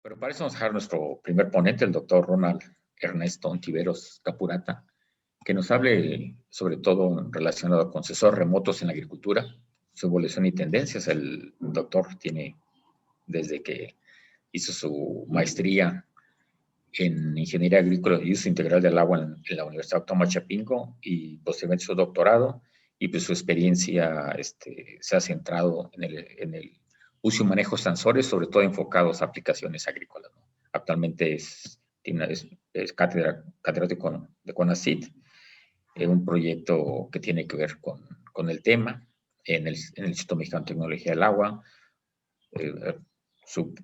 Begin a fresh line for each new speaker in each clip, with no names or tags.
Pero para eso vamos a dejar nuestro primer ponente, el doctor Ronald Ernesto Ontiveros Capurata, que nos hable sobre todo relacionado con sensores remotos en la agricultura, su evolución y tendencias. El doctor tiene, desde que hizo su maestría en Ingeniería Agrícola y Uso Integral del Agua en la Universidad Autónoma de Chapingo y posteriormente su doctorado, y pues su experiencia se ha centrado en el uso y manejo de sensores, sobre todo enfocados a aplicaciones agrícolas, ¿no? Actualmente es catedrático de CONACYT, un proyecto que tiene que ver con el tema en el Instituto Mexicano de Tecnología del Agua.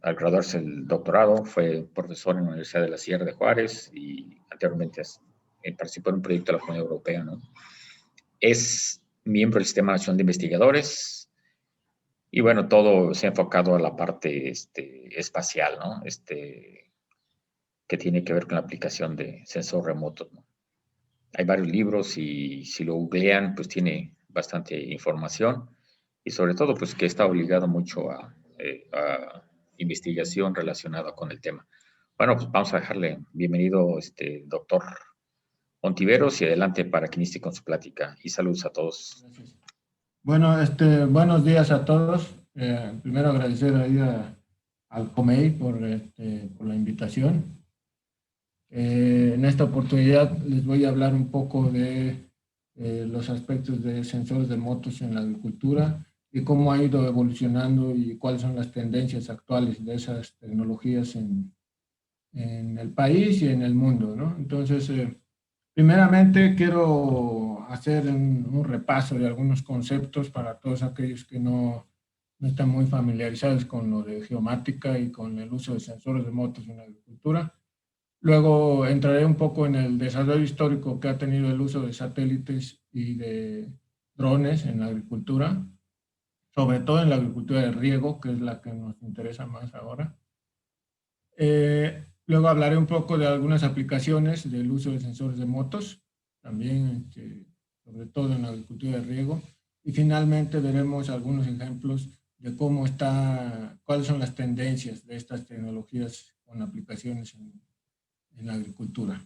Al graduarse del doctorado fue profesor en la Universidad de la Sierra de Juárez y anteriormente participó en un proyecto de la Unión Europea, ¿no? Es miembro del Sistema Nacional de Investigadores y bueno, todo se ha enfocado a la parte espacial, ¿no? Que tiene que ver con la aplicación de sensores remotos, ¿no? Hay varios libros y si lo googlean, pues tiene bastante información y sobre todo, pues que está obligado mucho a investigación relacionada con el tema. Bueno, pues vamos a dejarle bienvenido, doctor Ontiveros, y adelante para que inicie con su plática. Y saludos a todos.
Gracias. Bueno, buenos días a todos. Primero agradecer ahí al COMEI por la invitación. En esta oportunidad les voy a hablar un poco de los aspectos de sensores de motos en la agricultura y cómo ha ido evolucionando y cuáles son las tendencias actuales de esas tecnologías en el país y en el mundo, ¿no? Entonces, primeramente quiero hacer un repaso de algunos conceptos para todos aquellos que no están muy familiarizados con lo de geomática y con el uso de sensores de motos en la agricultura. Luego entraré un poco en el desarrollo histórico que ha tenido el uso de satélites y de drones en la agricultura, sobre todo en la agricultura de riego, que es la que nos interesa más ahora. Luego hablaré un poco de algunas aplicaciones del uso de sensores de motos, también sobre todo en la agricultura de riego. Y finalmente veremos algunos ejemplos de cuáles son las tendencias de estas tecnologías con aplicaciones en la agricultura.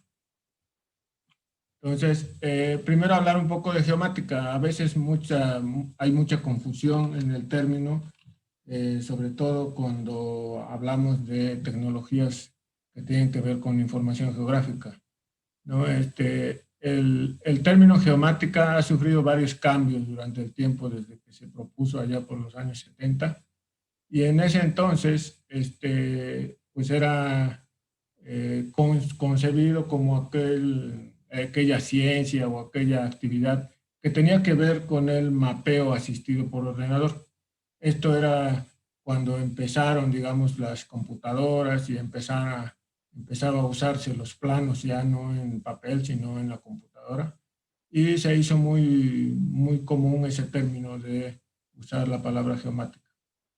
Entonces, primero hablar un poco de geomática. A veces hay mucha confusión en el término, sobre todo cuando hablamos de tecnologías que tienen que ver con información geográfica, ¿no? El término geomática ha sufrido varios cambios durante el tiempo desde que se propuso allá por los años 70, y en ese entonces pues era concebido como aquella ciencia o aquella actividad que tenía que ver con el mapeo asistido por ordenador. Esto era cuando empezaron, digamos, las computadoras y empezaba a usarse los planos ya no en papel, sino en la computadora. Y se hizo muy, muy común ese término de usar la palabra geomática.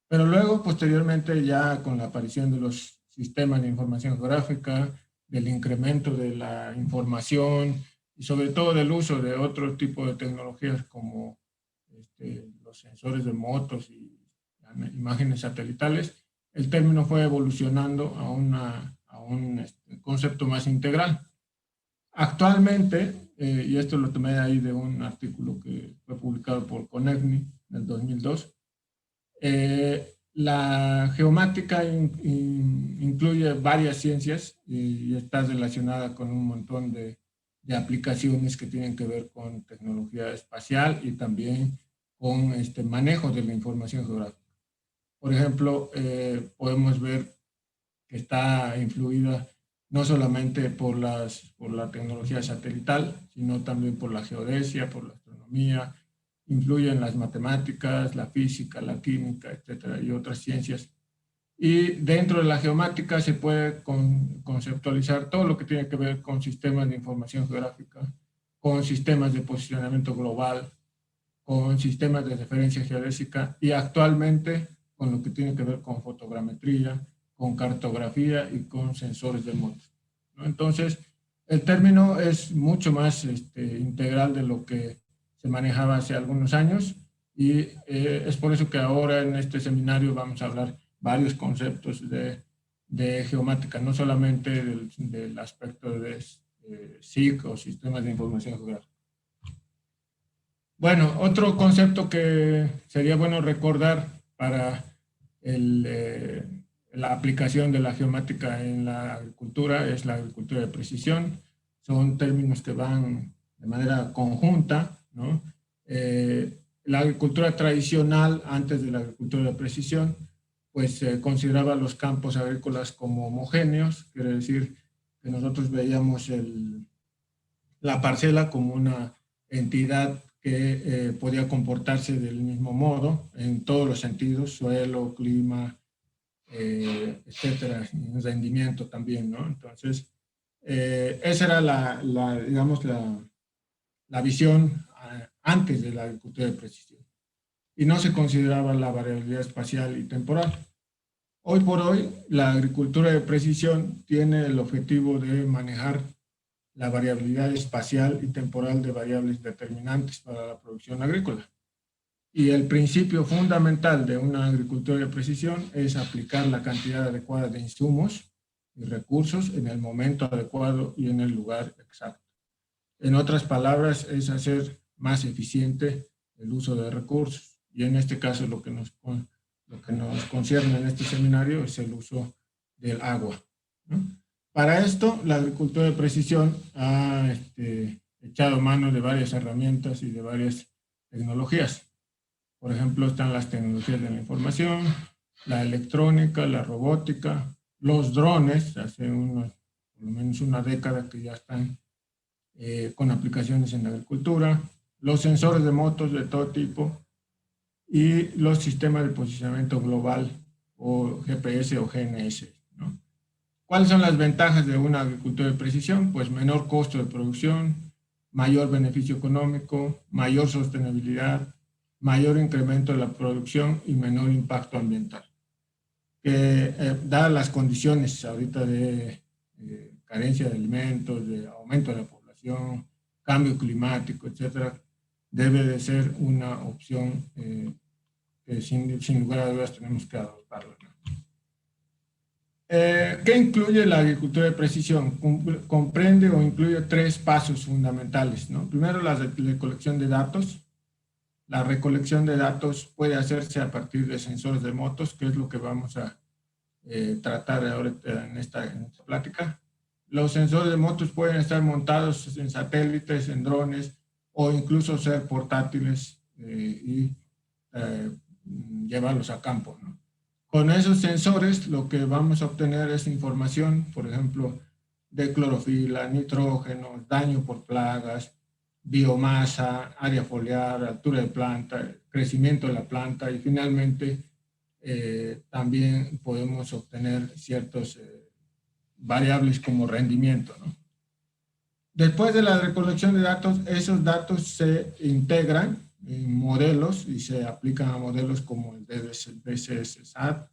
Pero luego, posteriormente, ya con la aparición de los sistemas de información geográfica, del incremento de la información y sobre todo del uso de otro tipo de tecnologías como los sensores de motos y imágenes satelitales, el término fue evolucionando a un concepto más integral. Actualmente, y esto lo tomé ahí de un artículo que fue publicado por Conecni en el 2002, la geomática incluye varias ciencias y está relacionada con un montón de aplicaciones que tienen que ver con tecnología espacial y también con manejo de la información geográfica. Por ejemplo, podemos ver que está influida no solamente por la tecnología satelital, sino también por la geodesia, por la astronomía, influye en las matemáticas, la física, la química, etcétera, y otras ciencias. Y dentro de la geomática se puede conceptualizar todo lo que tiene que ver con sistemas de información geográfica, con sistemas de posicionamiento global, con sistemas de referencia geodésica y actualmente con lo que tiene que ver con fotogrametría, con cartografía y con sensores de motos, ¿no? Entonces, el término es mucho más integral de lo que se manejaba hace algunos años y es por eso que ahora en este seminario vamos a hablar varios conceptos de de geomática, no solamente del aspecto de SIC o sistemas de información geográfica. Bueno, otro concepto que sería bueno recordar para la aplicación de la geomática en la agricultura es la agricultura de precisión. Son términos que van de manera conjunta, ¿no? La agricultura tradicional, antes de la agricultura de precisión, pues consideraba los campos agrícolas como homogéneos, quiere decir que nosotros veíamos la parcela como una entidad que podía comportarse del mismo modo en todos los sentidos, suelo, clima, etcétera, rendimiento también, ¿no? Entonces, esa era digamos, la visión antes de la agricultura de precisión. Y no se consideraba la variabilidad espacial y temporal. Hoy por hoy, la agricultura de precisión tiene el objetivo de manejar la variabilidad espacial y temporal de variables determinantes para la producción agrícola. Y el principio fundamental de una agricultura de precisión es aplicar la cantidad adecuada de insumos y recursos en el momento adecuado y en el lugar exacto. En otras palabras, es hacer más eficiente el uso de recursos. Y en este caso lo que nos concierne en este seminario es el uso del agua, ¿no? Para esto, la agricultura de precisión ha echado mano de varias herramientas y de varias tecnologías. Por ejemplo, están las tecnologías de la información, la electrónica, la robótica, los drones, hace por lo menos una década que ya están con aplicaciones en la agricultura, los sensores de motos de todo tipo y los sistemas de posicionamiento global o GPS o GNS, ¿no? ¿Cuáles son las ventajas de una agricultura de precisión? Pues menor costo de producción, mayor beneficio económico, mayor sostenibilidad, mayor incremento de la producción y menor impacto ambiental. Dadas las condiciones ahorita de carencia de alimentos, de aumento de la población, cambio climático, etcétera, debe de ser una opción que sin lugar a dudas tenemos que adoptarla, ¿no? ¿Qué incluye la agricultura de precisión? Comprende o incluye 3 pasos fundamentales, ¿no? Primero, la recolección de datos. La recolección de datos puede hacerse a partir de sensores de motos, que es lo que vamos a tratar ahora en esta plática. Los sensores de motos pueden estar montados en satélites, en drones, o incluso ser portátiles y llevarlos a campo, ¿no? Con esos sensores lo que vamos a obtener es información, por ejemplo, de clorofila, nitrógeno, daño por plagas, biomasa, área foliar, altura de planta, crecimiento de la planta y finalmente también podemos obtener ciertos variables como rendimiento, ¿no? Después de la recolección de datos, esos datos se integran en modelos y se aplican a modelos como el DCS-SAT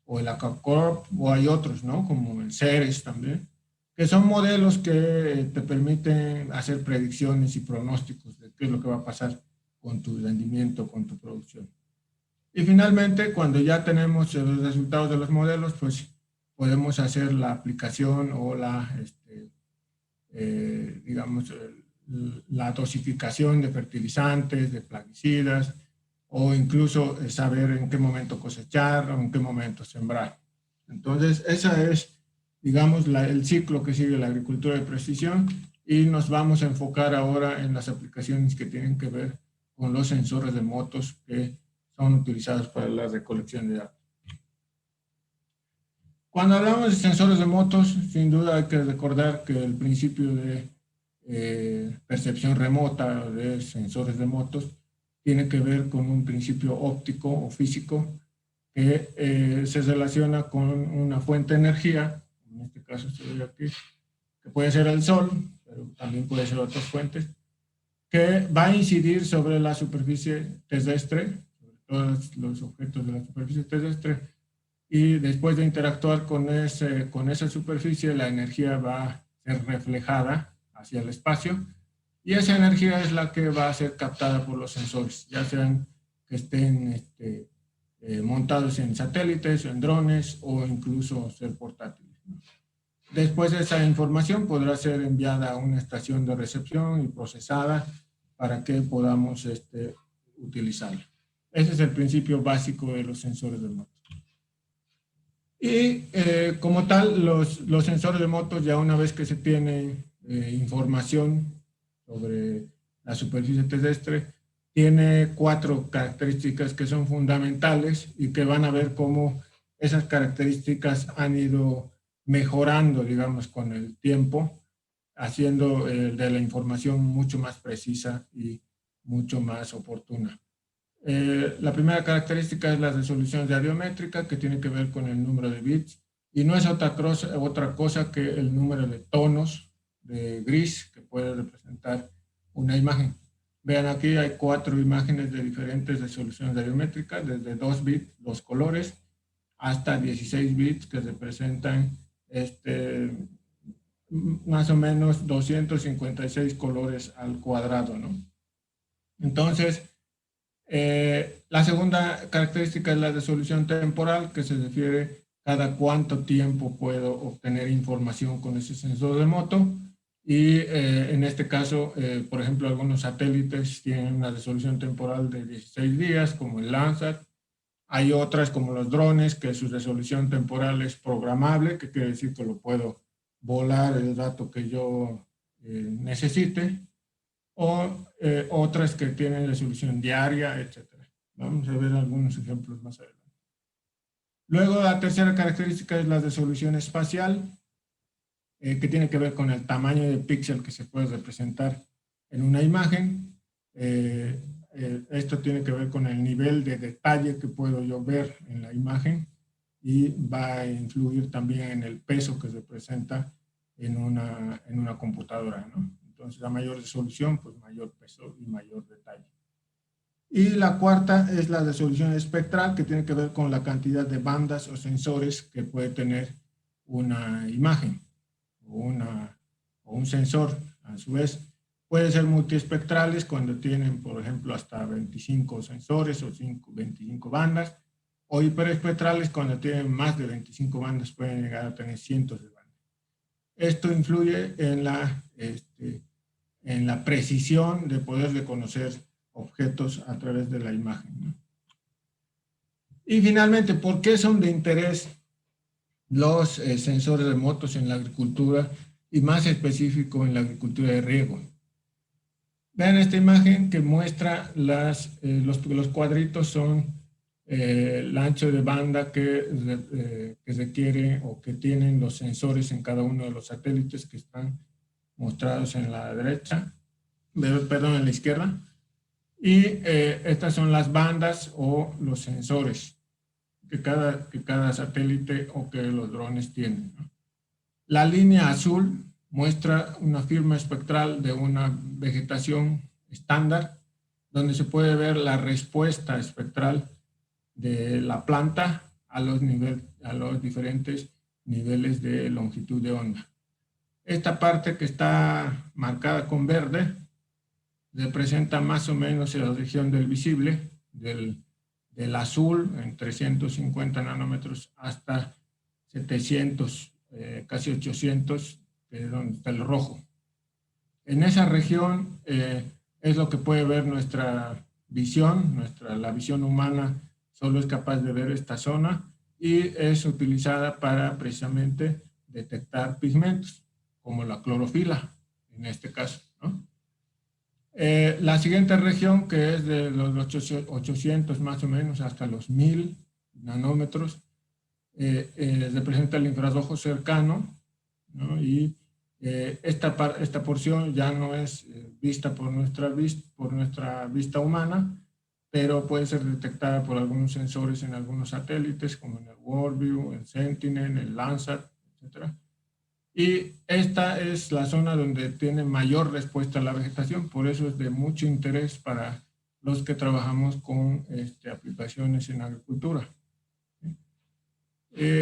o el ACAP-Corp, o hay otros, ¿no? Como el CERES también, que son modelos que te permiten hacer predicciones y pronósticos de qué es lo que va a pasar con tu rendimiento, con tu producción. Y finalmente, cuando ya tenemos los resultados de los modelos, pues podemos hacer la aplicación o digamos, la dosificación de fertilizantes, de plaguicidas, o incluso saber en qué momento cosechar o en qué momento sembrar. Entonces, esa es, digamos, el ciclo que sigue la agricultura de precisión, y nos vamos a enfocar ahora en las aplicaciones que tienen que ver con los sensores de motos que son utilizados para la recolección de datos. Cuando hablamos de sensores de motos, sin duda hay que recordar que el principio de percepción remota de sensores de motos tiene que ver con un principio óptico o físico que se relaciona con una fuente de energía, en este caso se ve aquí, que puede ser el sol, pero también puede ser otras fuentes, que va a incidir sobre la superficie terrestre, sobre todos los objetos de la superficie terrestre, y después de interactuar con esa superficie, la energía va a ser reflejada hacia el espacio, y esa energía es la que va a ser captada por los sensores, ya sean que estén montados en satélites, en drones o incluso ser portátiles. Después esa información podrá ser enviada a una estación de recepción y procesada para que podamos utilizarla. Ese es el principio básico de los sensores de motos. Y como tal, los sensores de motos, ya una vez que se tiene información sobre la superficie terrestre, tiene 4 características que son fundamentales y que van a ver cómo esas características han ido mejorando, digamos, con el tiempo, haciendo de la información mucho más precisa y mucho más oportuna. La primera característica es la resolución radiométrica, que tiene que ver con el número de bits, y no es otra cosa que el número de tonos de gris que puede representar una imagen. Vean, aquí hay 4 imágenes de diferentes resoluciones radiométricas, desde 2 bits, los colores, hasta 16 bits, que representan más o menos 256 colores al cuadrado, ¿no? Entonces, la segunda característica es la resolución temporal, que se refiere cada cuánto tiempo puedo obtener información con ese sensor de moto. Y en este caso, por ejemplo, algunos satélites tienen una resolución temporal de 16 días, como el Landsat. Hay otras, como los drones, que su resolución temporal es programable, que quiere decir que lo puedo volar el dato que yo necesite. O otras que tienen resolución diaria, etc. Vamos a ver algunos ejemplos más adelante. Luego, la tercera característica es la resolución espacial, que tiene que ver con el tamaño de píxel que se puede representar en una imagen. Esto tiene que ver con el nivel de detalle que puedo yo ver en la imagen y va a influir también en el peso que se representa en una computadora, ¿no? Entonces, a mayor resolución, pues mayor peso y mayor detalle. Y la cuarta es la resolución espectral, que tiene que ver con la cantidad de bandas o sensores que puede tener una imagen o un sensor. A su vez, pueden ser multiespectrales cuando tienen, por ejemplo, hasta 25 sensores o 25 bandas, o hiperespectrales cuando tienen más de 25 bandas, pueden llegar a tener cientos de bandas. Esto influye en la precisión de poder reconocer objetos a través de la imagen, ¿no? Y finalmente, ¿por qué son de interés los sensores remotos en la agricultura y más específico en la agricultura de riego? Vean esta imagen que muestra los cuadritos son el ancho de banda que requiere o que tienen los sensores en cada uno de los satélites que están mostrados en la derecha, perdón, en la izquierda. Y estas son las bandas o los sensores que cada satélite o que los drones tienen, ¿no? La línea azul muestra una firma espectral de una vegetación estándar, donde se puede ver la respuesta espectral de la planta a los diferentes niveles de longitud de onda. Esta parte que está marcada con verde representa más o menos la región del visible, del azul en 350 nanómetros hasta 700, casi 800, que es donde está el rojo. En esa región es lo que puede ver nuestra visión, la visión humana solo es capaz de ver esta zona y es utilizada para precisamente detectar pigmentos, como la clorofila, en este caso, ¿no? La siguiente región, que es de los 800 más o menos hasta los 1000 nanómetros, representa el infrarrojo cercano, ¿no? Y esta porción ya no es vista por nuestra vista humana, pero puede ser detectada por algunos sensores en algunos satélites, como en el Worldview, el Sentinel, el Landsat, etc. Y esta es la zona donde tiene mayor respuesta a la vegetación, por eso es de mucho interés para los que trabajamos con aplicaciones en agricultura.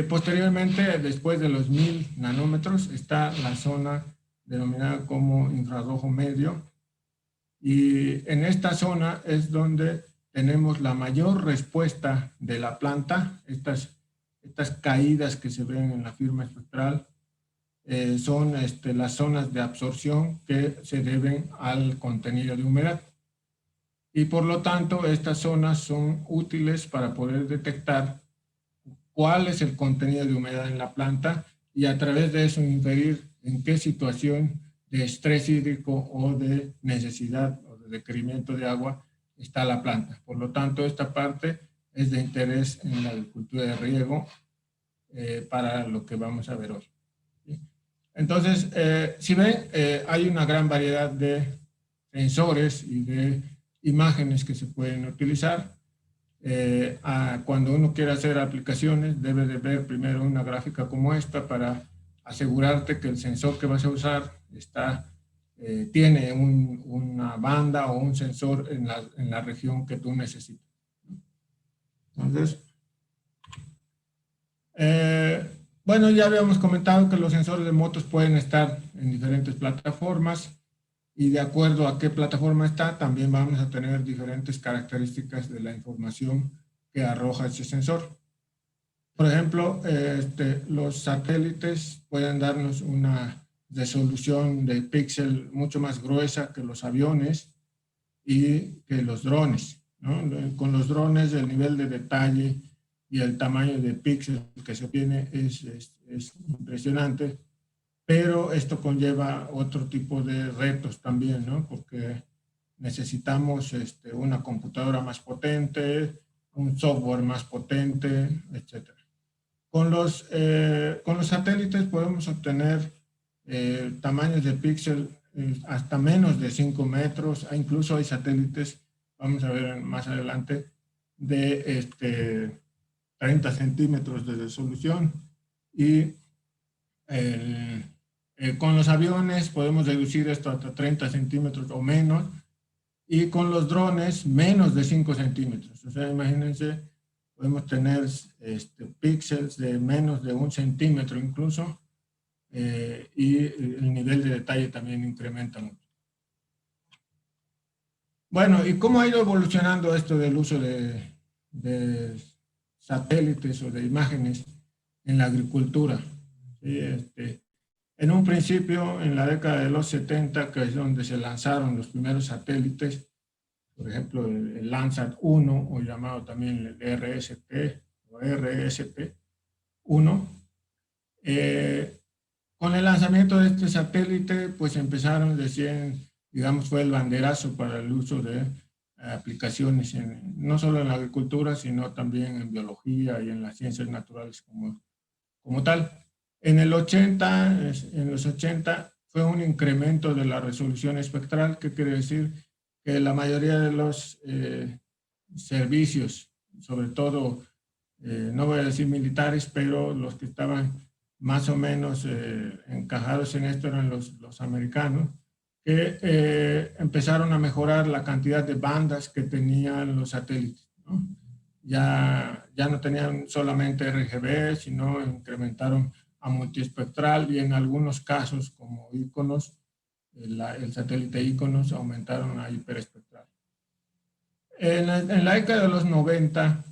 Posteriormente, después de los 1000 nanómetros, está la zona denominada como infrarrojo medio, y en esta zona es donde tenemos la mayor respuesta de la planta. Estas caídas que se ven en la firma espectral son las zonas de absorción que se deben al contenido de humedad. Y por lo tanto, estas zonas son útiles para poder detectar cuál es el contenido de humedad en la planta y a través de eso inferir en qué situación de estrés hídrico o de necesidad o de requerimiento de agua está la planta. Por lo tanto, esta parte es de interés en la agricultura de riego para lo que vamos a ver hoy. ¿Sí? Entonces, si ven, hay una gran variedad de sensores y de imágenes que se pueden utilizar. Cuando uno quiere hacer aplicaciones, debe de ver primero una gráfica como esta para asegurarte que el sensor que vas a usar tiene una banda o un sensor en la región que tú necesitas. Entonces, bueno, ya habíamos comentado que los sensores de motos pueden estar en diferentes plataformas y de acuerdo a qué plataforma está, también vamos a tener diferentes características de la información que arroja ese sensor. Por ejemplo, los satélites pueden darnos una resolución de píxel mucho más gruesa que los aviones y que los drones, ¿no? Con los drones el nivel de detalle y el tamaño de píxel que se obtiene es impresionante, pero esto conlleva otro tipo de retos también, ¿no? Porque necesitamos una computadora más potente, un software más potente, etc. Con los satélites podemos obtener tamaños de píxel hasta menos de 5 metros, incluso hay satélites, vamos a ver más adelante, de 30 centímetros de resolución y con los aviones podemos reducir esto hasta 30 centímetros o menos y con los drones menos de 5 centímetros. O sea, imagínense, podemos tener píxeles de menos de 1 centímetro incluso y el nivel de detalle también incrementa mucho. Bueno, ¿y cómo ha ido evolucionando esto del uso de satélites o de imágenes en la agricultura? ¿Sí? En un principio, en la década de los 70, que es donde se lanzaron los primeros satélites, por ejemplo, el Landsat 1, o llamado también el RSP, o RSP-1, con el lanzamiento de este satélite, pues empezaron recién, digamos, fue el banderazo para el uso de aplicaciones, no solo en la agricultura, sino también en biología y en las ciencias naturales como tal. En los 80 fue un incremento de la resolución espectral, que quiere decir que la mayoría de los servicios, sobre todo, no voy a decir militares, pero los que estaban más o menos encajados en esto eran los americanos, que empezaron a mejorar la cantidad de bandas que tenían los satélites, ¿no? Ya no tenían solamente RGB, sino incrementaron a multiespectral y en algunos casos, como íconos, el satélite íconos, aumentaron a hiperespectral. En la década de los 90,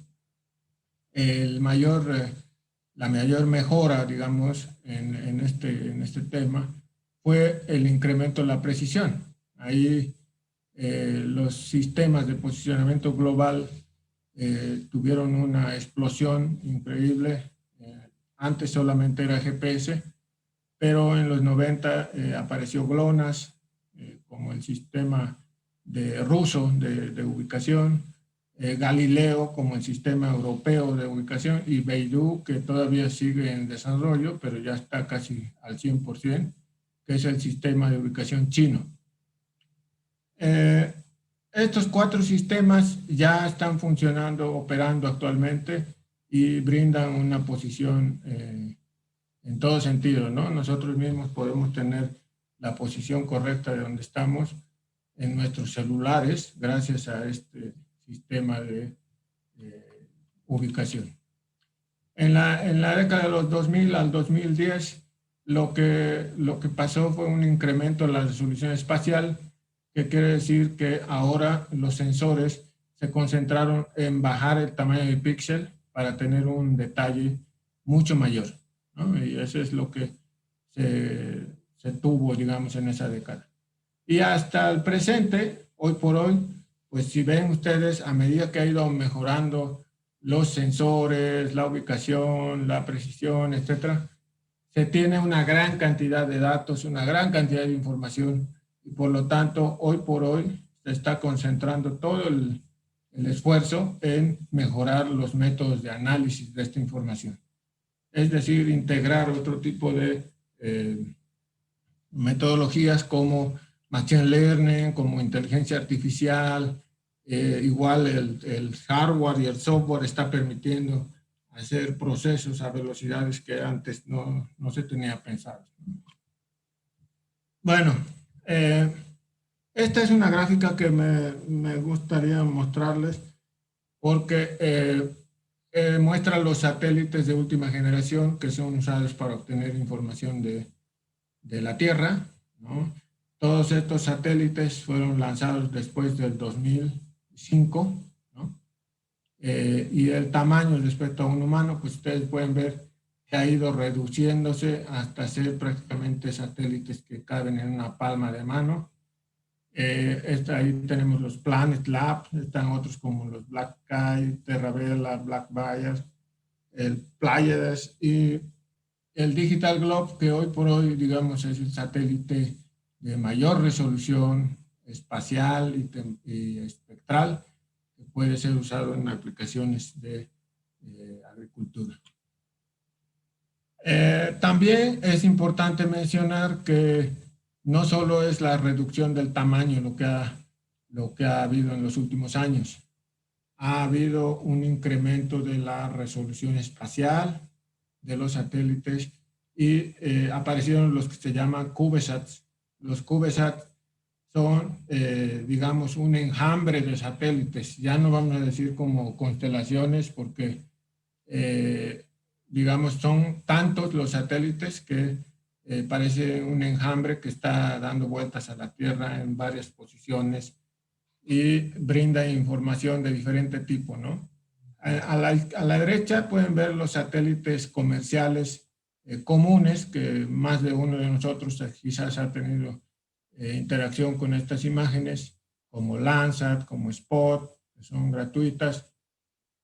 la mayor mejora, digamos, en este tema fue el incremento de la precisión. Ahí los sistemas de posicionamiento global tuvieron una explosión increíble. Antes solamente era GPS, pero en los 90 apareció GLONASS como el sistema ruso de ubicación, Galileo como el sistema europeo de ubicación y Beidou, que todavía sigue en desarrollo, pero ya está casi al 100%, que es el sistema de ubicación chino. Estos 4 sistemas ya están funcionando, operando actualmente y brindan una posición en todo sentido, ¿no? Nosotros mismos podemos tener la posición correcta de donde estamos en nuestros celulares gracias a este sistema de ubicación. En la década de los 2000 al 2010, lo que pasó fue un incremento en la resolución espacial, que quiere decir que ahora los sensores se concentraron en bajar el tamaño del píxel para tener un detalle mucho mayor, ¿no? Y eso es lo que se tuvo, digamos, en esa década. Y hasta el presente, hoy por hoy, pues si ven ustedes, a medida que ha ido mejorando los sensores, la ubicación, la precisión, etcétera, se tiene una gran cantidad de datos, una gran cantidad de información, y por lo tanto, hoy por hoy, se está concentrando todo el esfuerzo en mejorar los métodos de análisis de esta información. Es decir, integrar otro tipo de metodologías como Machine Learning, como inteligencia artificial, igual el hardware y el software está permitiendo hacer procesos a velocidades que antes no se tenía pensado. Bueno, esta es una gráfica que me gustaría mostrarles porque muestra los satélites de última generación que son usados para obtener información de la Tierra, ¿no? Todos estos satélites fueron lanzados después del 2005, ¿no? Y el tamaño respecto a un humano, pues ustedes pueden ver que ha ido reduciéndose hasta ser prácticamente satélites que caben en una palma de mano. Ahí tenemos los Planet Lab, están otros como los Black Sky, Terravela, Black Bayer, el Pleiades y el Digital Globe, que hoy por hoy, digamos, es el satélite de mayor resolución espacial y espectral que puede ser usado en aplicaciones de agricultura. También es importante mencionar que no solo es la reducción del tamaño lo que ha habido en los últimos años. Ha habido un incremento de la resolución espacial de los satélites y aparecieron los que se llaman CubeSats. Los CubeSats son, digamos, un enjambre de satélites. Ya no vamos a decir como constelaciones porque, digamos, son tantos los satélites que parece un enjambre que está dando vueltas a la Tierra en varias posiciones y brinda información de diferente tipo, ¿no? A la derecha pueden ver los satélites comerciales comunes, que más de uno de nosotros quizás ha tenido interacción con estas imágenes, como Landsat, como Spot, que son gratuitas,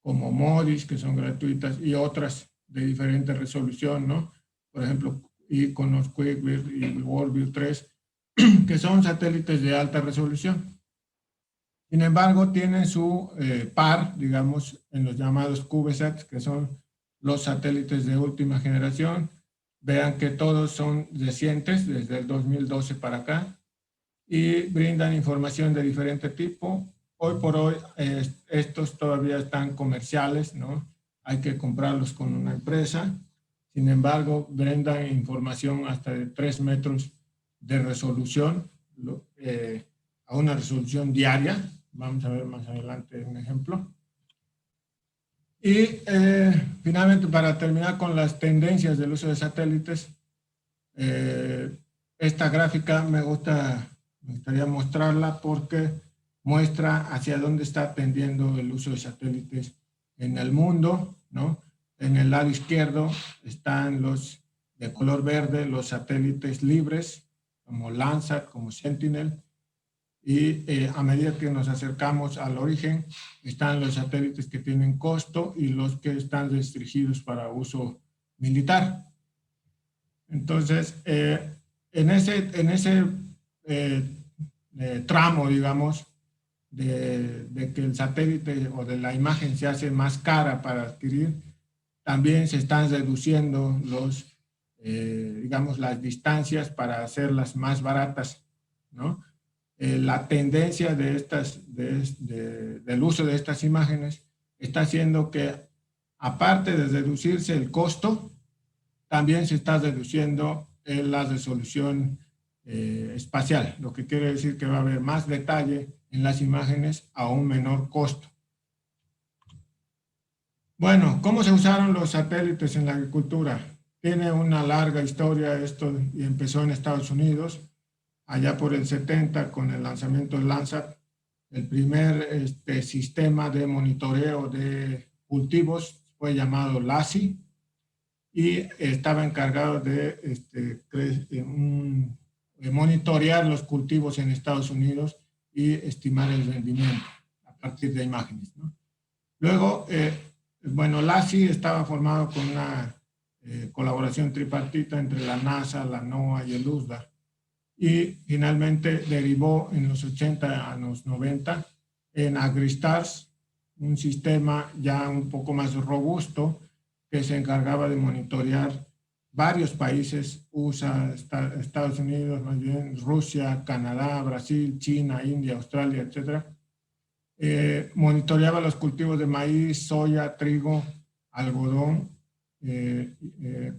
como MODIS, que son gratuitas, y otras de diferente resolución, ¿no? Por ejemplo, Iconos, QuickView y WorldView 3, que son satélites de alta resolución. Sin embargo, tienen su par, digamos, en los llamados CubeSats, que son los satélites de última generación. Vean que todos son recientes, desde el 2012 para acá, y brindan información de diferente tipo. Hoy por hoy, estos todavía están comerciales, ¿no? Hay que comprarlos con una empresa. Sin embargo, brindan información hasta de 3 metros de resolución, a una resolución diaria. Vamos a ver más adelante un ejemplo. Y finalmente, para terminar con las tendencias del uso de satélites, esta gráfica me gustaría mostrarla porque muestra hacia dónde está tendiendo el uso de satélites en el mundo, ¿no? En el lado izquierdo están los de color verde, los satélites libres, como Landsat, como Sentinel. Y a medida que nos acercamos al origen, están los satélites que tienen costo y los que están restringidos para uso militar. Entonces, en ese tramo, digamos, de que el satélite o de la imagen se hace más cara para adquirir, también se están reduciendo digamos, las distancias para hacerlas más baratas, ¿no? La tendencia del uso de estas imágenes está haciendo que, aparte de reducirse el costo, también se está reduciendo la resolución espacial, lo que quiere decir que va a haber más detalle en las imágenes a un menor costo. Bueno, ¿cómo se usaron los satélites en la agricultura? Tiene una larga historia esto y empezó en Estados Unidos, allá por el 70 con el lanzamiento de Landsat, El primer sistema de monitoreo de cultivos fue llamado LASI y estaba encargado de monitorear los cultivos en Estados Unidos y estimar el rendimiento a partir de imágenes, ¿no? Luego, bueno, LASI estaba formado con una colaboración tripartita entre la NASA, la NOAA y el USDA. Y finalmente derivó en los 80 a los 90 en AgriStars, un sistema ya un poco más robusto que se encargaba de monitorear varios países, USA, Estados Unidos, más bien Rusia, Canadá, Brasil, China, India, Australia, etc. Monitoreaba los cultivos de maíz, soya, trigo, algodón,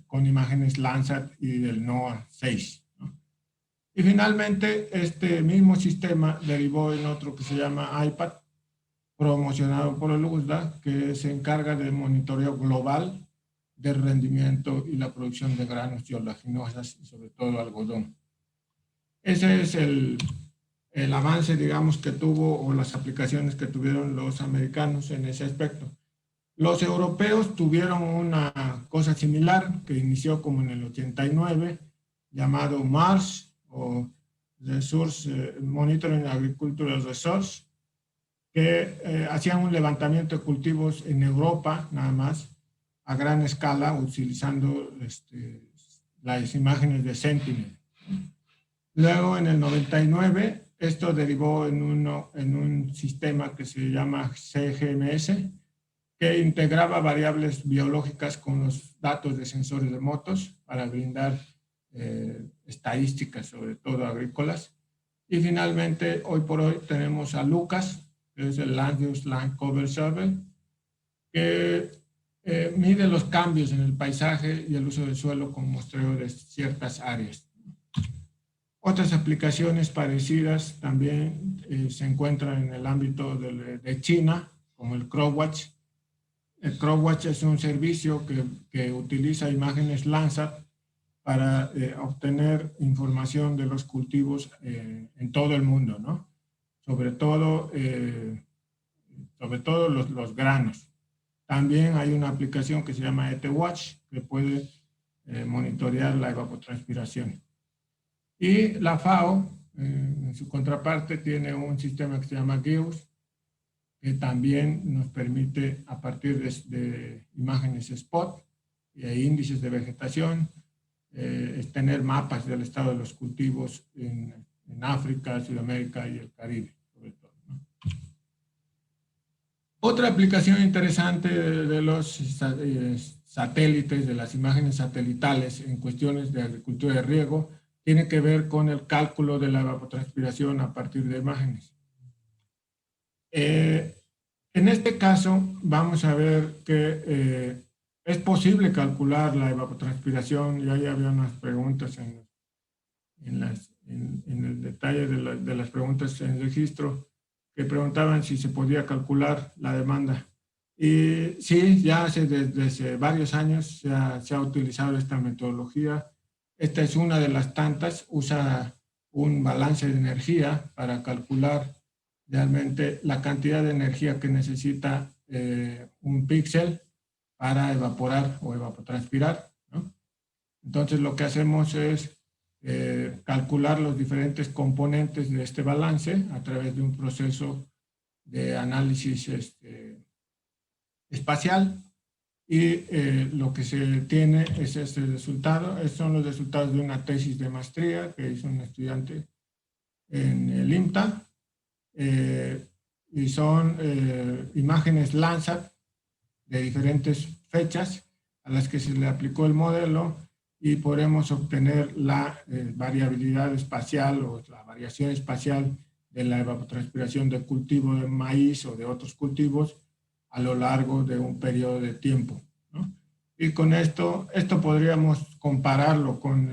con imágenes Landsat y del NOAA 6. ¿no? Y finalmente, este mismo sistema derivó en otro que se llama iPad, promocionado por el USDA, que se encarga del monitoreo global del rendimiento y la producción de granos y oleaginosas, y sobre todo algodón. Ese es el avance, digamos, que tuvo, o las aplicaciones que tuvieron los americanos en ese aspecto. Los europeos tuvieron una cosa similar que inició como en el 89, llamado MARS, o Resource Monitoring Agricultural Resource, que hacían un levantamiento de cultivos en Europa, nada más, a gran escala, utilizando las imágenes de Sentinel. Luego, en el 99, esto derivó en un sistema que se llama CGMS, que integraba variables biológicas con los datos de sensores remotos para brindar estadísticas, sobre todo agrícolas. Y finalmente, hoy por hoy, tenemos a LUCAS, que es el Land Use Land Cover Survey, que mide los cambios en el paisaje y el uso del suelo con muestreo de ciertas áreas. Otras aplicaciones parecidas también se encuentran en el ámbito de China, como el CropWatch. El CropWatch es un servicio que utiliza imágenes Landsat para obtener información de los cultivos en todo el mundo, ¿no? Sobre todo los granos. También hay una aplicación que se llama ETWatch, que puede monitorear la evapotranspiración. Y la FAO, en su contraparte, tiene un sistema que se llama GEOS, que también nos permite, a partir de imágenes spot e índices de vegetación, tener mapas del estado de los cultivos en África, Sudamérica y el Caribe, sobre todo, ¿no? Otra aplicación interesante de los satélites, de las imágenes satelitales en cuestiones de agricultura de riego, tiene que ver con el cálculo de la evapotranspiración a partir de imágenes. En este caso, vamos a ver que es posible calcular la evapotranspiración, y ahí había unas preguntas en el detalle de las preguntas en el registro, que preguntaban si se podía calcular la demanda. Y sí, ya desde hace varios años se ha utilizado esta metodología. Esta es una de las tantas, usa un balance de energía para calcular realmente la cantidad de energía que necesita un píxel para evaporar o evapotranspirar, ¿no? Entonces lo que hacemos es calcular los diferentes componentes de este balance a través de un proceso de análisis espacial. Y lo que se tiene es este resultado. Estos son los resultados de una tesis de maestría que hizo un estudiante en el IMTA. Y son imágenes Landsat de diferentes fechas a las que se le aplicó el modelo, y podemos obtener la variabilidad espacial o la variación espacial de la evapotranspiración del cultivo de maíz o de otros cultivos a lo largo de un periodo de tiempo, ¿no? Y con esto podríamos compararlo con,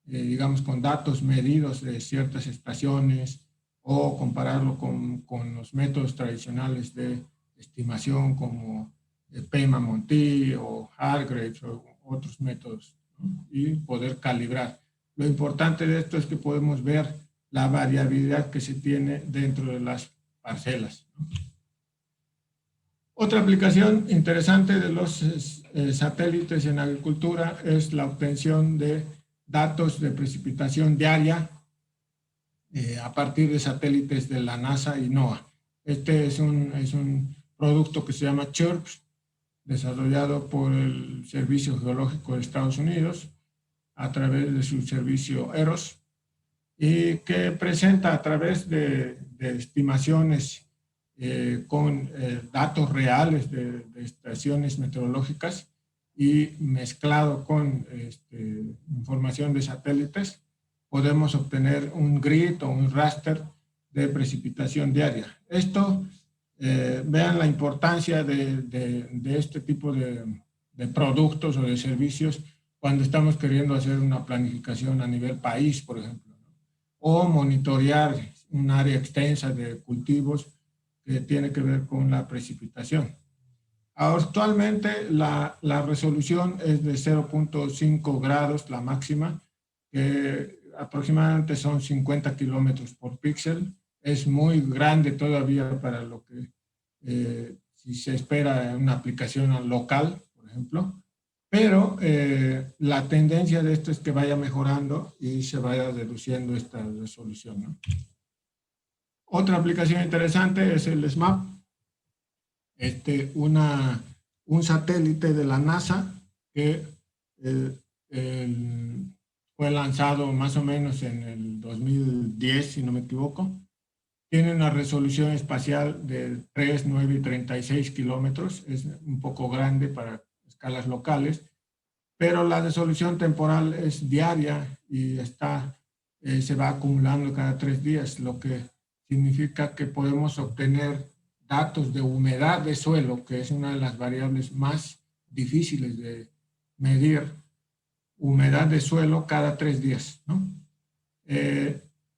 digamos, con datos medidos de ciertas estaciones, o compararlo con los métodos tradicionales de estimación como Pema-Monti o Hargreaves o otros métodos, ¿no? Y poder calibrar. Lo importante de esto es que podemos ver la variabilidad que se tiene dentro de las parcelas, ¿no? Otra aplicación interesante de los satélites en agricultura es la obtención de datos de precipitación diaria a partir de satélites de la NASA y NOAA. Este es un producto que se llama CHIRPS, desarrollado por el Servicio Geológico de Estados Unidos a través de su servicio EROS, y que presenta a través de estimaciones con datos reales de estaciones meteorológicas y mezclado con información de satélites, podemos obtener un grid o un raster de precipitación diaria. Esto, vean la importancia de este tipo de productos o de servicios cuando estamos queriendo hacer una planificación a nivel país, por ejemplo, ¿no? O monitorear un área extensa de cultivos que tiene que ver con la precipitación. Actualmente la resolución es de 0.5 grados, la máxima, que aproximadamente son 50 kilómetros por píxel. Es muy grande todavía para lo que si se espera una aplicación local, por ejemplo, pero la tendencia de esto es que vaya mejorando y se vaya reduciendo esta resolución, ¿no? Otra aplicación interesante es el SMAP, un satélite de la NASA que fue lanzado más o menos en el 2010, si no me equivoco. Tiene una resolución espacial de 3, 9 y 36 kilómetros. Es un poco grande para escalas locales, pero la resolución temporal es diaria y se va acumulando cada 3 días, lo que significa que podemos obtener datos de humedad de suelo, que es una de las variables más difíciles de medir, humedad de suelo cada 3 días, ¿no?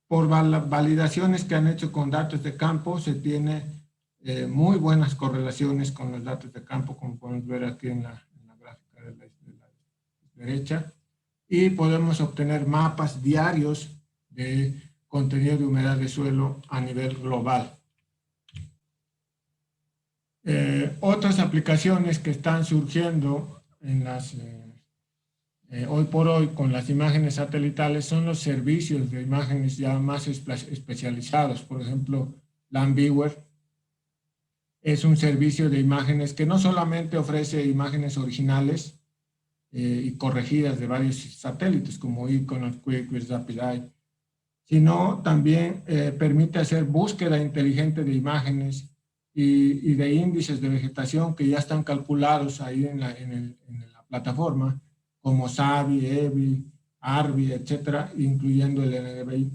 Por validaciones que han hecho con datos de campo, se tiene muy buenas correlaciones con los datos de campo, como podemos ver aquí en la gráfica de la derecha, y podemos obtener mapas diarios de contenido de humedad de suelo a nivel global. Otras aplicaciones que están surgiendo en hoy por hoy con las imágenes satelitales son los servicios de imágenes ya más especializados. Por ejemplo, Landviewer es un servicio de imágenes que no solamente ofrece imágenes originales y corregidas de varios satélites como Iconos, Quick, Rapid Eye, sino también permite hacer búsqueda inteligente de imágenes y de índices de vegetación que ya están calculados ahí en la plataforma, como SABI, EBI, ARBI, etcétera, incluyendo el NDVI.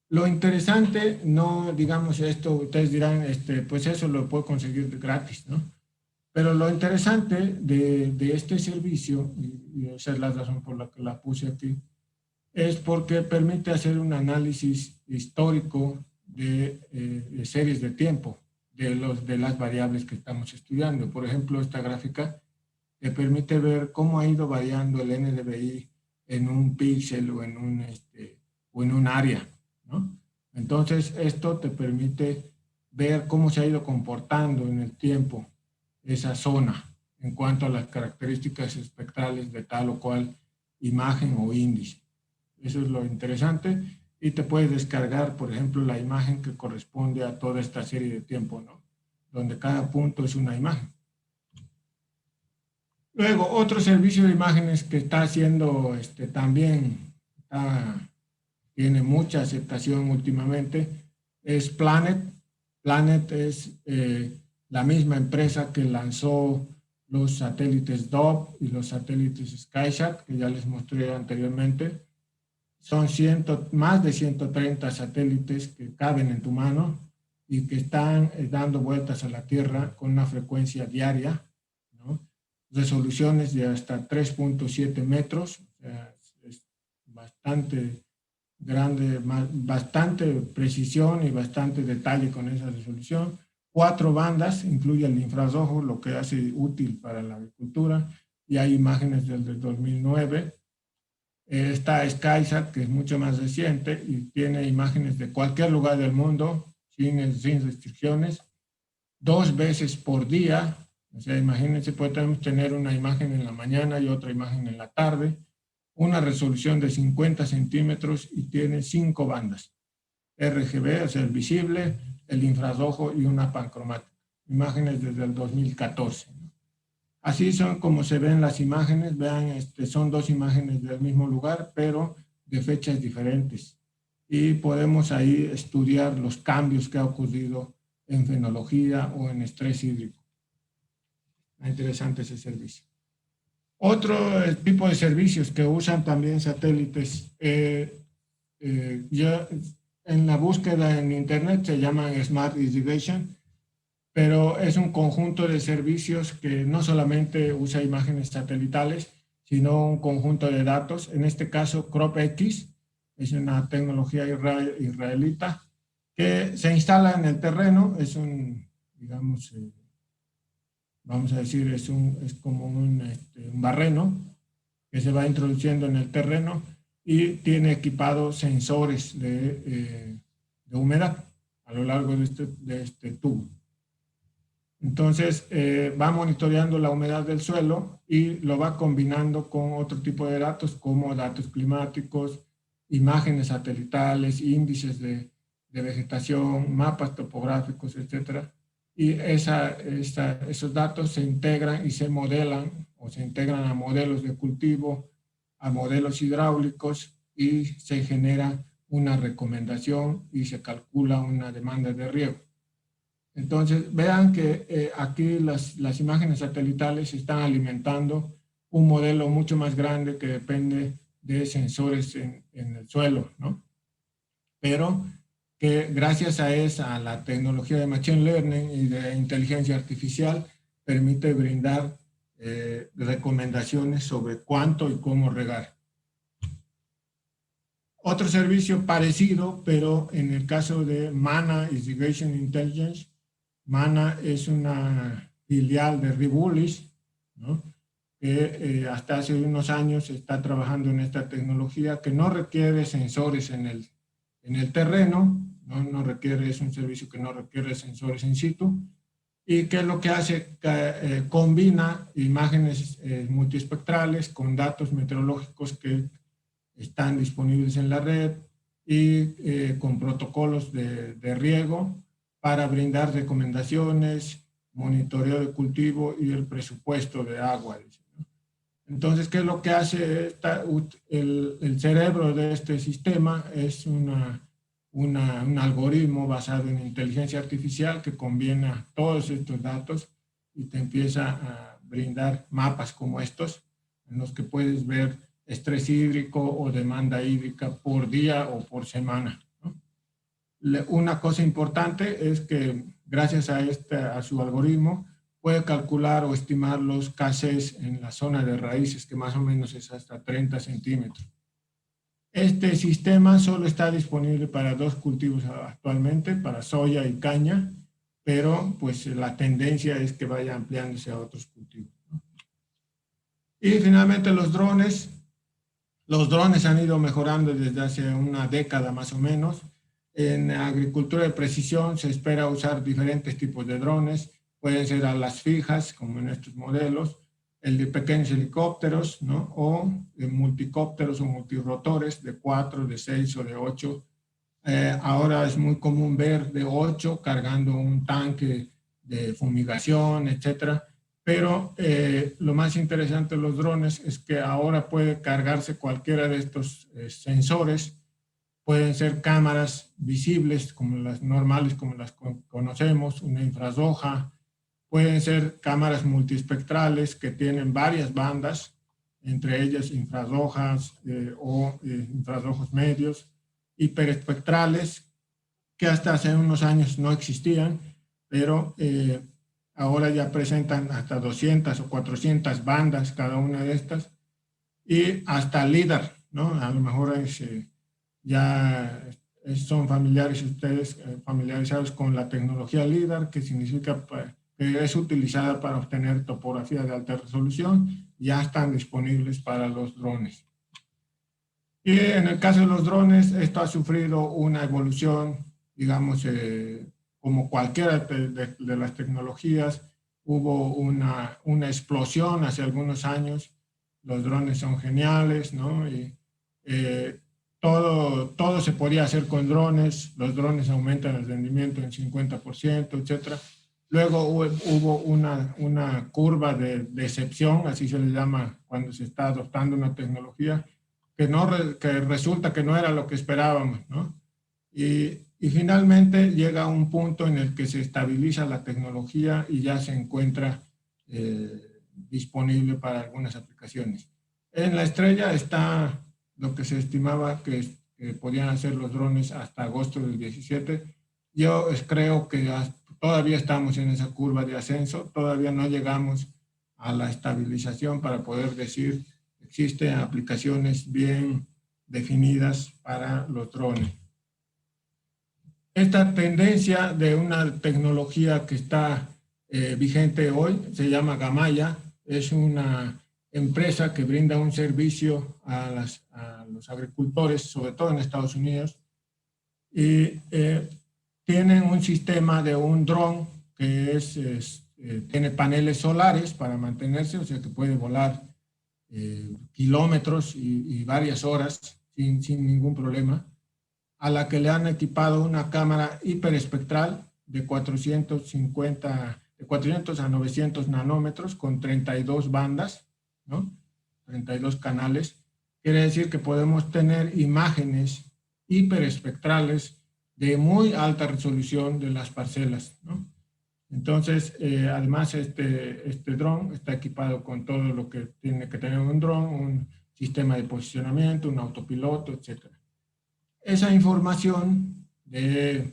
Lo interesante, no digamos esto, ustedes dirán, pues eso lo puedo conseguir gratis, ¿no? Pero lo interesante de este servicio, y esa es la razón por la que la puse aquí, es porque permite hacer un análisis histórico de series de tiempo de las variables que estamos estudiando. Por ejemplo, esta gráfica te permite ver cómo ha ido variando el NDVI en un píxel o en un área, ¿no? Entonces, esto te permite ver cómo se ha ido comportando en el tiempo esa zona en cuanto a las características espectrales de tal o cual imagen o índice. Eso es lo interesante, y te puedes descargar, por ejemplo, la imagen que corresponde a toda esta serie de tiempo, ¿no? Donde cada punto es una imagen. Luego, otro servicio de imágenes que está haciendo también tiene mucha aceptación últimamente es Planet. Planet es la misma empresa que lanzó los satélites Dove y los satélites SkySat, que ya les mostré anteriormente. Son más de 130 satélites que caben en tu mano y que están dando vueltas a la Tierra con una frecuencia diaria, ¿no? Resoluciones de hasta 3.7 metros, o sea, es bastante grande, bastante precisión y bastante detalle con esa resolución. 4 bandas, incluye el infrarrojo, lo que hace útil para la agricultura, y hay imágenes desde el 2009. Está SkySat, que es mucho más reciente y tiene imágenes de cualquier lugar del mundo sin restricciones, 2 veces por día. O sea, imagínense, podemos tener una imagen en la mañana y otra imagen en la tarde, una resolución de 50 centímetros y tiene 5 bandas. RGB, o sea, el visible, el infrarrojo y una pancromática. Imágenes desde el 2014. Así son como se ven las imágenes. Vean, son 2 imágenes del mismo lugar, pero de fechas diferentes. Y podemos ahí estudiar los cambios que ha ocurrido en fenología o en estrés hídrico. Es interesante ese servicio. Otro tipo de servicios que usan también satélites, ya en la búsqueda en internet se llaman Smart Irrigation, pero es un conjunto de servicios que no solamente usa imágenes satelitales, sino un conjunto de datos. En este caso, CropX es una tecnología israelita que se instala en el terreno. Es un, digamos, vamos a decir, es como un barreno que se va introduciendo en el terreno y tiene equipados sensores de humedad a lo largo de este tubo. Entonces, va monitoreando la humedad del suelo y lo va combinando con otro tipo de datos como datos climáticos, imágenes satelitales, índices de vegetación, mapas topográficos, etc. Y esos datos se integran y se modelan o se integran a modelos de cultivo, a modelos hidráulicos y se genera una recomendación y se calcula una demanda de riego. Entonces, vean que aquí las imágenes satelitales están alimentando un modelo mucho más grande que depende de sensores en el suelo, ¿no? Pero que gracias a la tecnología de Machine Learning y de inteligencia artificial permite brindar recomendaciones sobre cuánto y cómo regar. Otro servicio parecido, pero en el caso de Mana Irrigation Intelligence, Mana es una filial de Ribulis, ¿no? Que hasta hace unos años está trabajando en esta tecnología que no requiere sensores en el terreno, no requiere, es un servicio que no requiere sensores in situ, y que lo que hace, combina imágenes multiespectrales con datos meteorológicos que están disponibles en la red y con protocolos de riego para brindar recomendaciones, monitoreo de cultivo y el presupuesto de agua. Entonces, ¿qué es lo que hace el cerebro de este sistema? Es un algoritmo basado en inteligencia artificial que combina todos estos datos y te empieza a brindar mapas como estos, en los que puedes ver estrés hídrico o demanda hídrica por día o por semana, ¿no? Una cosa importante es que gracias a su algoritmo puede calcular o estimar los KCs en la zona de raíces, que más o menos es hasta 30 centímetros. Este sistema solo está disponible para 2 cultivos actualmente, para soya y caña, pero pues la tendencia es que vaya ampliándose a otros cultivos, ¿no? Y finalmente los drones. Los drones han ido mejorando desde hace una década más o menos. En agricultura de precisión se espera usar diferentes tipos de drones. Pueden ser alas fijas, como en estos modelos, el de pequeños helicópteros, ¿no? O multicópteros o multirotores de 4, de 6 o de 8. Ahora es muy común ver de 8 cargando un tanque de fumigación, etcétera. Pero lo más interesante de los drones es que ahora puede cargarse cualquiera de estos sensores. Pueden ser cámaras visibles, como las normales, como las conocemos, una infrarroja. Pueden ser cámaras multiespectrales que tienen varias bandas, entre ellas infrarrojas o infrarrojos medios, hiperespectrales, que hasta hace unos años no existían, pero ahora ya presentan hasta 200 o 400 bandas cada una de estas, y hasta LIDAR, ¿no? A lo mejor ya son ustedes familiarizados con la tecnología LIDAR, que significa que es utilizada para obtener topografía de alta resolución. Ya están disponibles para los drones. Y en el caso de los drones, esto ha sufrido una evolución, digamos, como cualquiera de las tecnologías. Hubo una explosión hace algunos años. Los drones son geniales, ¿no? Y todo se podía hacer con drones. Los drones aumentan el rendimiento en 50%, etcétera. Luego hubo una curva de decepción, así se le llama cuando se está adoptando una tecnología, que resulta que no era lo que esperábamos, ¿no? Y finalmente llega un punto en el que se estabiliza la tecnología y ya se encuentra disponible para algunas aplicaciones. En la estrella está lo que se estimaba que podían hacer los drones hasta agosto del 17. Yo creo que todavía estamos en esa curva de ascenso, todavía no llegamos a la estabilización para poder decir existen aplicaciones bien definidas para los drones. Esta tendencia de una tecnología que está vigente hoy se llama Gamaya, es una empresa que brinda un servicio a los agricultores, sobre todo en Estados Unidos, y tienen un sistema de un dron que tiene paneles solares para mantenerse, o sea que puede volar kilómetros y varias horas sin ningún problema, a la que le han equipado una cámara hiperespectral de 400 a 900 nanómetros con 32 bandas, ¿no? 32 canales. Quiere decir que podemos tener imágenes hiperespectrales de muy alta resolución de las parcelas, ¿no? Entonces, además, este dron está equipado con todo lo que tiene que tener un dron, un sistema de posicionamiento, un autopiloto, etc. Esa información de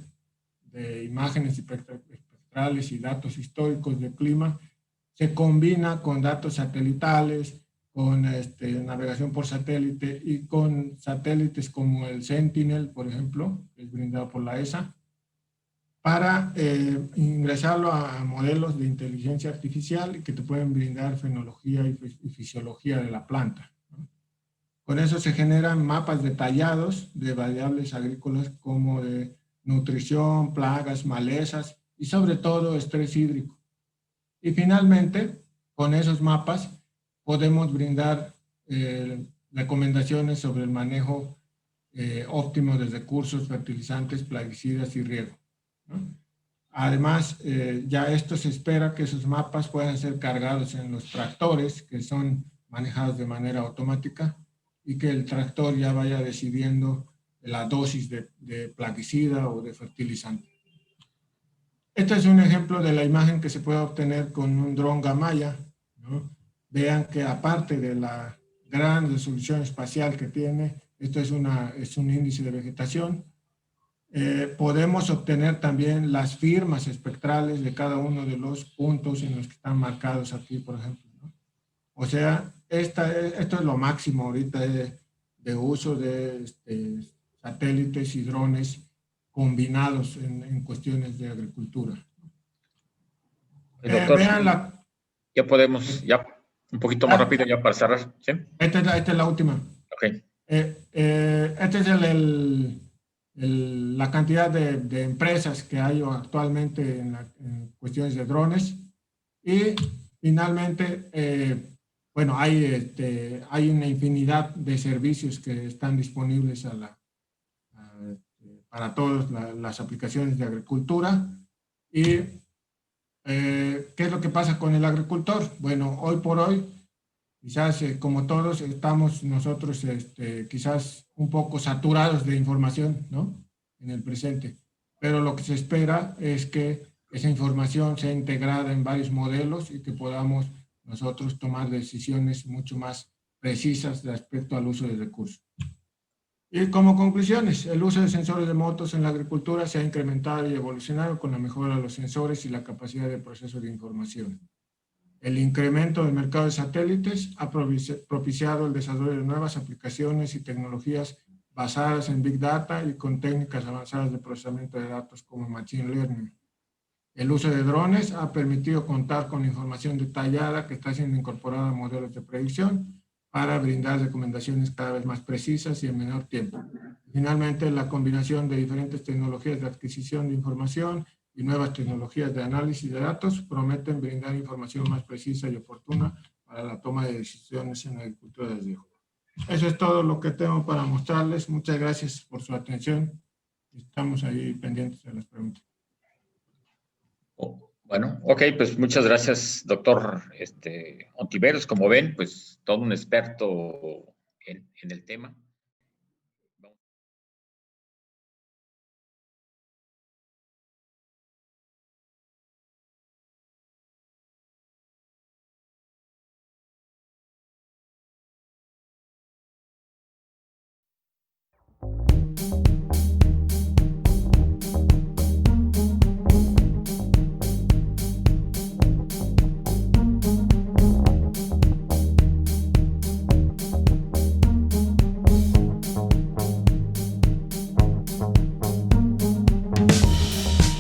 imágenes espectrales y datos históricos del clima se combina con datos satelitales, con navegación por satélite y con satélites como el Sentinel, por ejemplo, que es brindado por la ESA, para ingresarlo a modelos de inteligencia artificial que te pueden brindar fenología y fisiología de la planta, ¿no? Con eso se generan mapas detallados de variables agrícolas como de nutrición, plagas, malezas y sobre todo estrés hídrico. Y finalmente, con esos mapas podemos brindar recomendaciones sobre el manejo óptimo de recursos, fertilizantes, plaguicidas y riego, ¿no? Además, ya esto se espera que esos mapas puedan ser cargados en los tractores que son manejados de manera automática y que el tractor ya vaya decidiendo la dosis de plaguicida o de fertilizante. Este es un ejemplo de la imagen que se puede obtener con un dron Gamaya, ¿no? Vean que aparte de la gran resolución espacial que tiene, esto es un índice de vegetación. Podemos obtener también las firmas espectrales de cada uno de los puntos en los que están marcados aquí, por ejemplo, ¿no? O sea, esto es lo máximo ahorita de uso de satélites y drones combinados en cuestiones de agricultura.
Doctor,
Vean
ya podemos, ya un poquito más rápido ya para cerrar, ¿sí?
Esta es la última.
Ok.
Este es la cantidad de empresas que hay actualmente en cuestiones de drones. Y finalmente, bueno, hay una infinidad de servicios que están disponibles para todas las aplicaciones de agricultura. Y ¿qué es lo que pasa con el agricultor? Bueno, hoy por hoy, quizás como todos estamos nosotros quizás un poco saturados de información, ¿no? En el presente. Pero lo que se espera es que esa información sea integrada en varios modelos y que podamos nosotros tomar decisiones mucho más precisas respecto al uso de recursos. Y como conclusiones, el uso de sensores remotos en la agricultura se ha incrementado y evolucionado con la mejora de los sensores y la capacidad de proceso de información. El incremento del mercado de satélites ha propiciado el desarrollo de nuevas aplicaciones y tecnologías basadas en Big Data y con técnicas avanzadas de procesamiento de datos como Machine Learning. El uso de drones ha permitido contar con información detallada que está siendo incorporada a modelos de predicción para brindar recomendaciones cada vez más precisas y en menor tiempo. Finalmente, la combinación de diferentes tecnologías de adquisición de información y nuevas tecnologías de análisis de datos prometen brindar información más precisa y oportuna para la toma de decisiones en la agricultura de riesgo. Eso es todo lo que tengo para mostrarles. Muchas gracias por su atención. Estamos ahí pendientes de las preguntas.
Bueno, ok, pues muchas gracias, doctor Ontiveros. Como ven, pues todo un experto en el tema.